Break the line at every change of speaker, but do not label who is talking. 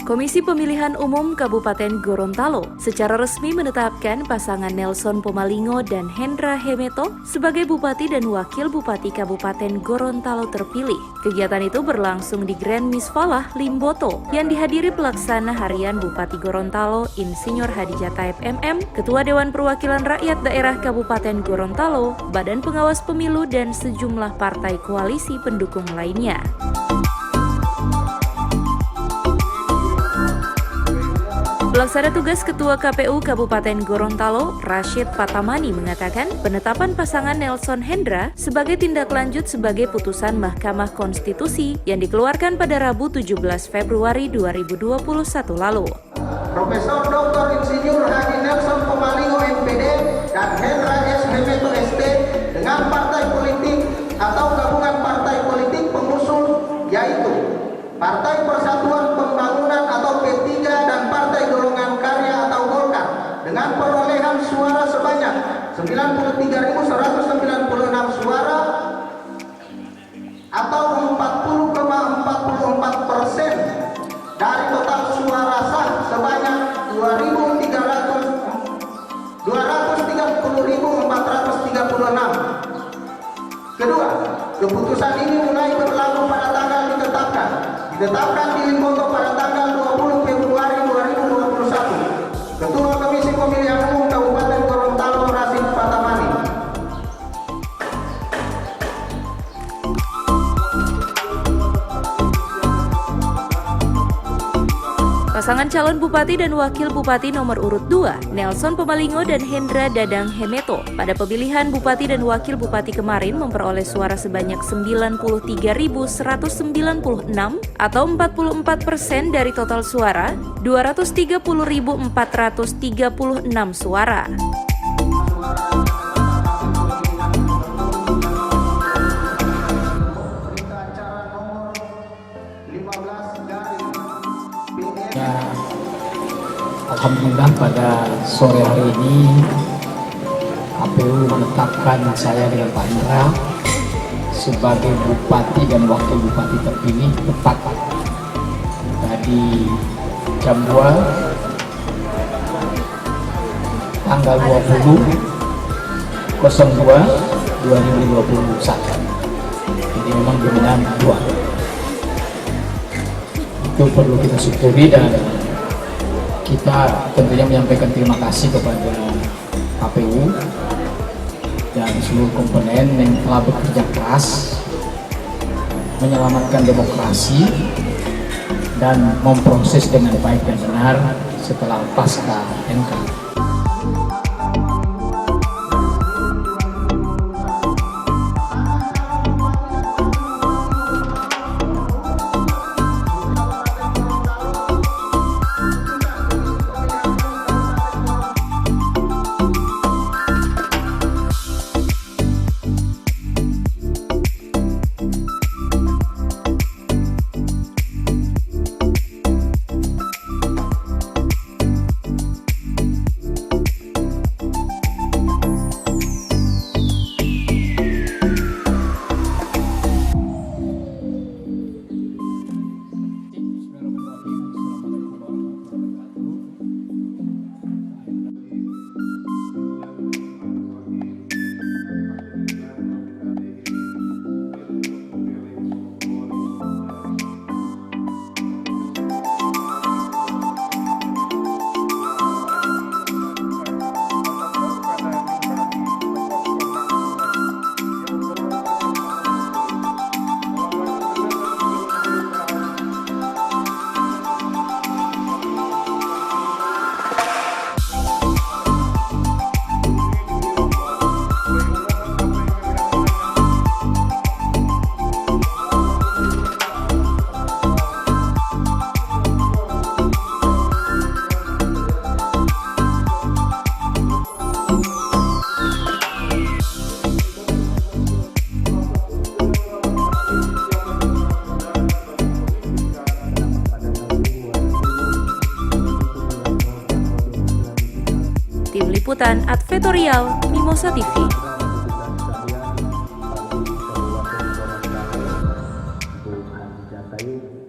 Komisi Pemilihan Umum Kabupaten Gorontalo secara resmi menetapkan pasangan Nelson Pomalingo dan Hendra Hemeto sebagai Bupati dan Wakil Bupati Kabupaten Gorontalo terpilih. Kegiatan itu berlangsung di Grand Misfalah Limboto yang dihadiri pelaksana harian Bupati Gorontalo Insinyur Hadijah Taib MM, Ketua Dewan Perwakilan Rakyat Daerah Kabupaten Gorontalo, Badan Pengawas Pemilu dan sejumlah partai koalisi pendukung lainnya. Pelaksana tugas Ketua KPU Kabupaten Gorontalo, Rashid Patamani mengatakan penetapan pasangan Nelson Hendra sebagai tindak lanjut sebagai putusan Mahkamah Konstitusi yang dikeluarkan pada Rabu 17 Februari 2021 lalu.
Profesor Dr. Insinyur Haji Nelson Pomalingo MPD dan Hendra S. Hemeto ST dengan partai politik atau gabungan partai politik pengusung yaitu Partai Persatuan Pembangunan atau P3 dan Partai Golongan Karya atau Golkar dengan perolehan suara sebanyak 93.196 suara atau 40,44% dari total suara sah sebanyak 230.436. Kedua, keputusan ini mulai berlaku pada tanggal ditetapkan di Limboto pada tanggal 20 Februari 2021. Ketua Komisi Pemilihan Umum Kabupaten Gorontalo Rashid Patamani.
Pasangan calon Bupati dan Wakil Bupati nomor urut 2, Nelson Pomalingo dan Hendra Dadang Hemeto, pada pemilihan Bupati dan Wakil Bupati kemarin memperoleh suara sebanyak 93.196 atau 44% dari total suara, 230.436 suara.
Alhamdulillah pada sore hari ini KPU menetapkan saya dengan Pak Hendra sebagai Bupati dan Wakil Bupati terpilih tepat tadi jam 2 tanggal 20/02/2021. Jadi memang dominan 2. Itu perlu kita syukuri dan kita tentunya menyampaikan terima kasih kepada KPU dan seluruh komponen yang telah bekerja keras menyelamatkan demokrasi dan memproses dengan baik dan benar setelah pasca MK.
Tim Liputan Advertorial Mimosa TV.